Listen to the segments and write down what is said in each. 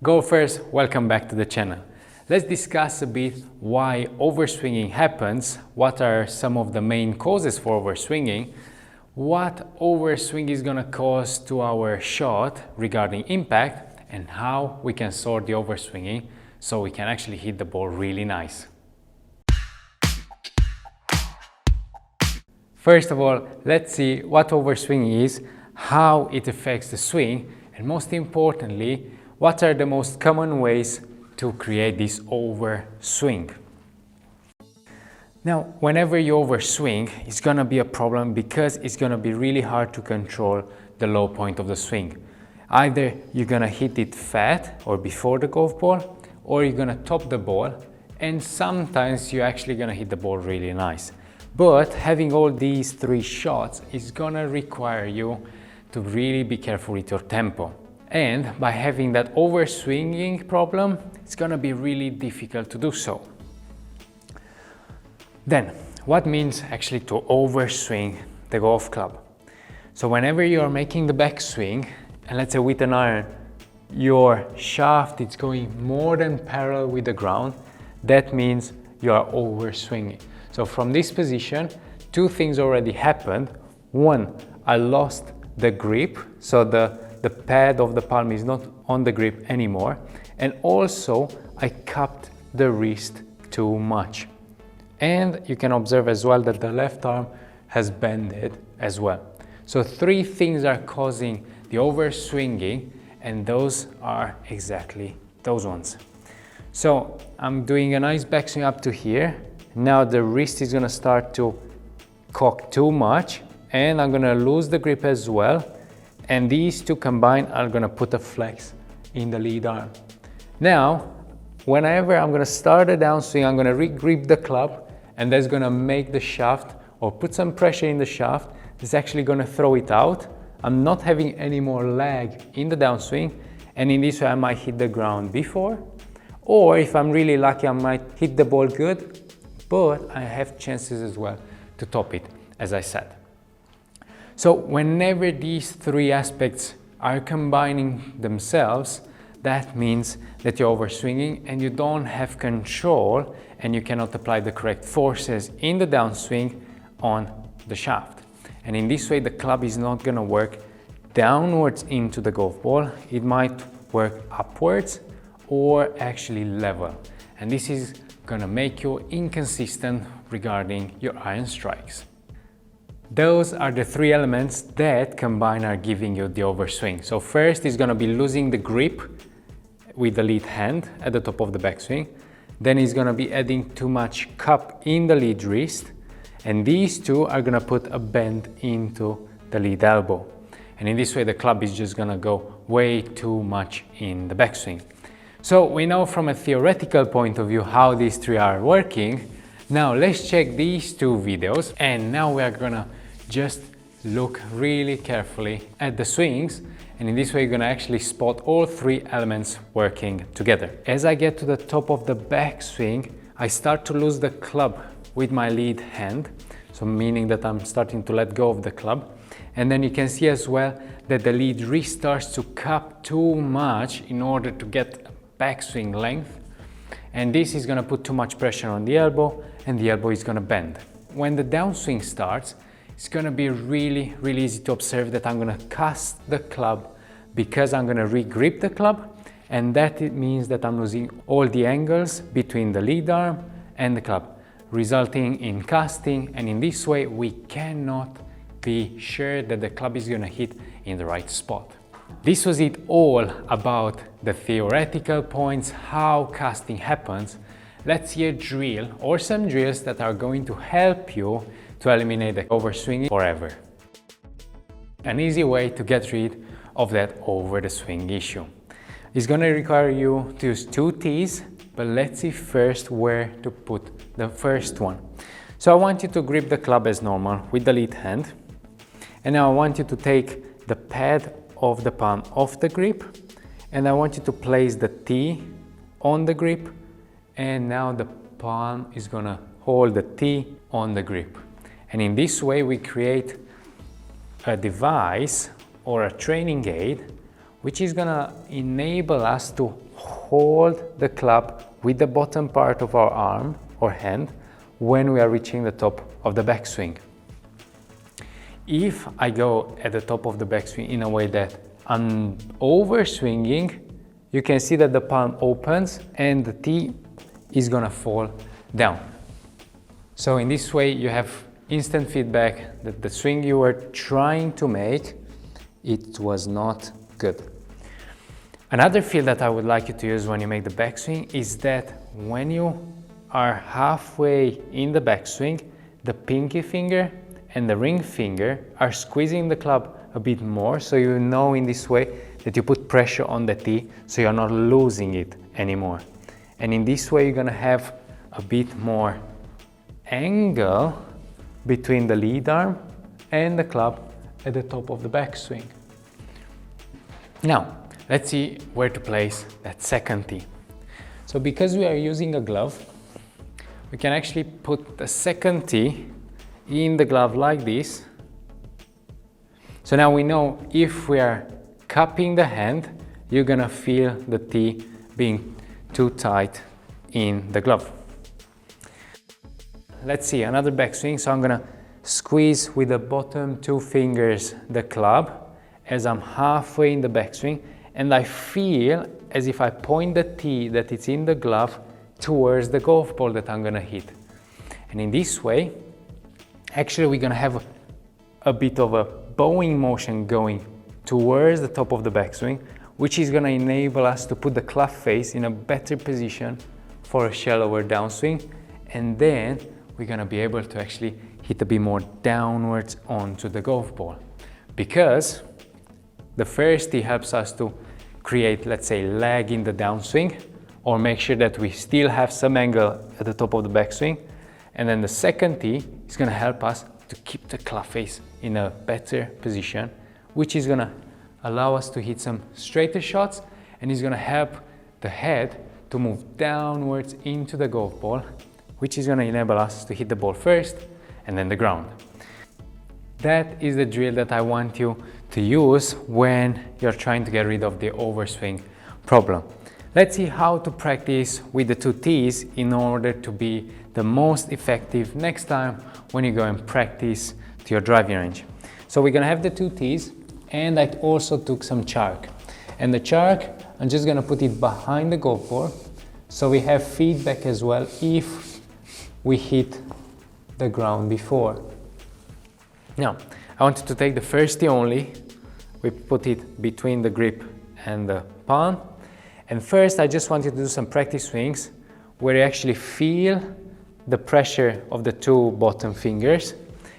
Golfers, welcome back to the channel. Let's discuss a bit why overswinging happens, what are some of the main causes for overswinging, what overswing is going to cause to our shot regarding impact, and how we can sort the overswinging so we can actually hit the ball really nice. First of all, let's see what overswinging is, how it affects the swing, and most importantly, what are the most common ways to create this overswing. Now, whenever you overswing, it's gonna be a problem because it's gonna be really hard to control the low point of the swing. Either you're gonna hit it fat or before the golf ball, or you're gonna top the ball, and sometimes you're actually gonna hit the ball really nice. But having all these three shots is gonna require you to really be careful with your tempo. And by having that overswinging problem, it's gonna be really difficult to do so. Then, what means actually to overswing the golf club? So whenever you are making the backswing, and let's say with an iron, your shaft is going more than parallel with the ground, that means you are overswinging. So from this position, two things already happened. One, I lost the grip, so the pad of the palm is not on the grip anymore, and also I cupped the wrist too much. And you can observe as well that the left arm has bended as well. So three things are causing the overswinging, and those are exactly those ones. So I'm doing a nice backswing up to here. Now the wrist is gonna start to cock too much, and I'm gonna lose the grip as well. And these two combined are gonna put a flex in the lead arm. Now, whenever I'm gonna start a downswing, I'm gonna re-grip the club, and that's gonna make the shaft, or put some pressure in the shaft. It's actually gonna throw it out. I'm not having any more lag in the downswing, and in this way I might hit the ground before, or if I'm really lucky, I might hit the ball good, but I have chances as well to top it, as I said. So whenever these three aspects are combining themselves, that means that you're overswinging and you don't have control, and you cannot apply the correct forces in the downswing on the shaft. And in this way, the club is not gonna work downwards into the golf ball. It might work upwards or actually level. And this is gonna make you inconsistent regarding your iron strikes. Those are the three elements that combined are giving you the overswing. So first is gonna be losing the grip with the lead hand at the top of the backswing. Then is gonna be adding too much cup in the lead wrist. And these two are gonna put a bend into the lead elbow. And in this way, the club is just gonna go way too much in the backswing. So we know from a theoretical point of view how these three are working. Now let's check these two videos, and now we are gonna just look really carefully at the swings, and in this way you're gonna actually spot all three elements working together. As I get to the top of the backswing, I start to lose the club with my lead hand, so meaning that I'm starting to let go of the club. And then you can see as well that the lead wrist starts to cup too much in order to get backswing length, and this is gonna put too much pressure on the elbow, and the elbow is gonna bend. When the downswing starts, it's gonna be really easy to observe that I'm gonna cast the club because I'm gonna re-grip the club, and that it means that I'm losing all the angles between the lead arm and the club, resulting in casting, and in this way we cannot be sure that the club is gonna hit in the right spot. This was it all about the theoretical points, how casting happens. Let's see a drill or some drills that are going to help you to eliminate the overswinging forever. An easy way to get rid of that over the swing issue. It's going to require you to use two tees, but let's see first where to put the first one. So I want you to grip the club as normal with the lead hand, and now I want you to take the pad of the palm off the grip, and I want you to place the tee on the grip, and now the palm is gonna hold the tee on the grip. And in this way we create a device or a training aid which is gonna enable us to hold the club with the bottom part of our arm or hand when we are reaching the top of the backswing. If I go at the top of the backswing in a way that I'm overswinging, you can see that the palm opens and the tee is gonna fall down. So in this way you have instant feedback that the swing you were trying to make, it was not good. Another feel that I would like you to use when you make the backswing is that when you are halfway in the backswing, the pinky finger and the ring finger are squeezing the club a bit more, so you know in this way that you put pressure on the tee, so you're not losing it anymore. And in this way you're gonna have a bit more angle between the lead arm and the club at the top of the backswing. Now, let's see where to place that second tee. So because we are using a glove, we can actually put the second tee in the glove like this. So now we know if we are cupping the hand, you're gonna feel the tee being too tight in the glove. Let's see another backswing. So I'm gonna squeeze with the bottom two fingers the club as I'm halfway in the backswing, and I feel as if I point the tee that it's in the glove towards the golf ball that I'm gonna hit. And in this way, actually we're gonna have a bit of a bowing motion going towards the top of the backswing, which is gonna enable us to put the club face in a better position for a shallower downswing, and then we're gonna be able to actually hit a bit more downwards onto the golf ball. Because the first tee helps us to create, let's say, lag in the downswing, or make sure that we still have some angle at the top of the backswing. And then the second tee is gonna help us to keep the club face in a better position, which is gonna allow us to hit some straighter shots, and is gonna help the head to move downwards into the golf ball, which is gonna enable us to hit the ball first and then the ground. That is the drill that I want you to use when you're trying to get rid of the overswing problem. Let's see how to practice with the two tees in order to be the most effective next time when you go and practice to your driving range. So we're gonna have the two tees, and I also took some chalk. And the chalk, I'm just gonna put it behind the golf ball, so we have feedback as well if we hit the ground before. Now, I wanted to take the first tee only. We put it between the grip and the palm. And first, I just wanted to do some practice swings where you actually feel the pressure of the two bottom fingers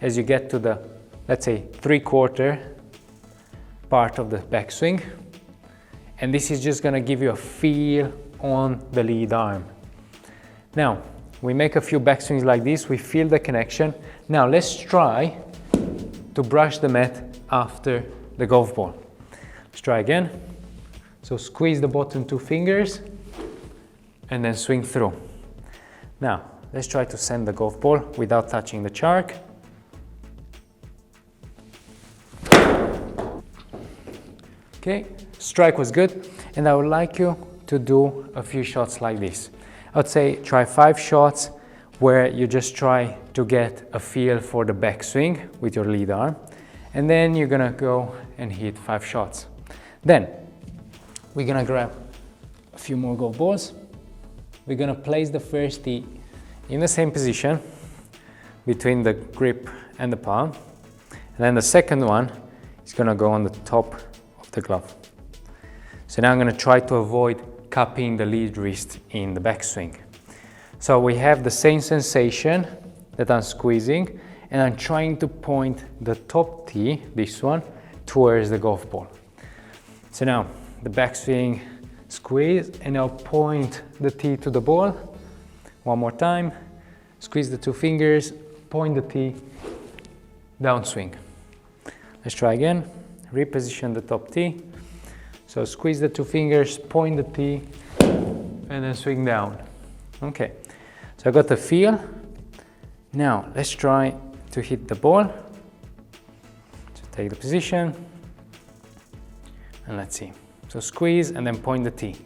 as you get to the, let's say, 3/4 part of the backswing. And this is just gonna give you a feel on the lead arm. Now, we make a few backswings like this, we feel the connection. Now, let's try to brush the mat after the golf ball. Let's try again. So squeeze the bottom two fingers and then swing through. Now, let's try to send the golf ball without touching the chalk. Okay, strike was good, and I would like you to do a few shots like this. I would say try 5 shots where you just try to get a feel for the backswing with your lead arm, and then you're gonna go and hit 5 shots. Then we're gonna grab a few more golf balls. We're gonna place the first tee in the same position between the grip and the palm, and then the second one is gonna go on the top of the glove. So now I'm gonna try to avoid cupping the lead wrist in the backswing. So we have the same sensation that I'm squeezing, and I'm trying to point the top tee, this one, towards the golf ball. So now the backswing, squeeze, and I'll point the tee to the ball. One more time, squeeze the two fingers, point the tee, downswing. Let's try again, reposition the top tee. So squeeze the two fingers, point the tee, and then swing down. Okay, so I got the feel. Now let's try to hit the ball. So take the position, and let's see. So squeeze and then point the tee.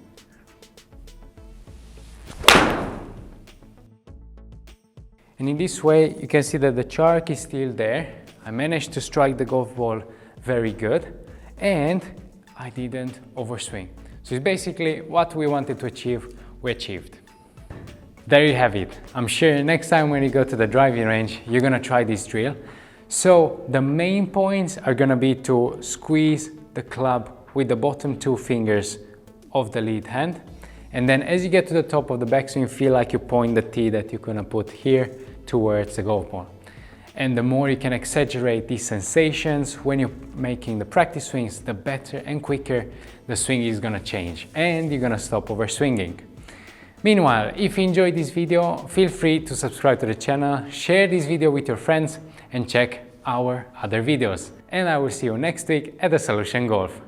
And in this way, you can see that the shark is still there. I managed to strike the golf ball very good, and I didn't overswing. So it's basically what we wanted to achieve, we achieved. There you have it. I'm sure next time when you go to the driving range, you're gonna try this drill. So the main points are gonna be to squeeze the club with the bottom 2 fingers of the lead hand. And then as you get to the top of the backswing, feel like you point the tee that you're gonna put here towards the golf ball. And the more you can exaggerate these sensations when you're making the practice swings, the better and quicker the swing is gonna change and you're gonna stop overswinging. Meanwhile, if you enjoyed this video, feel free to subscribe to the channel, share this video with your friends and check our other videos. And I will see you next week at the Solution Golf.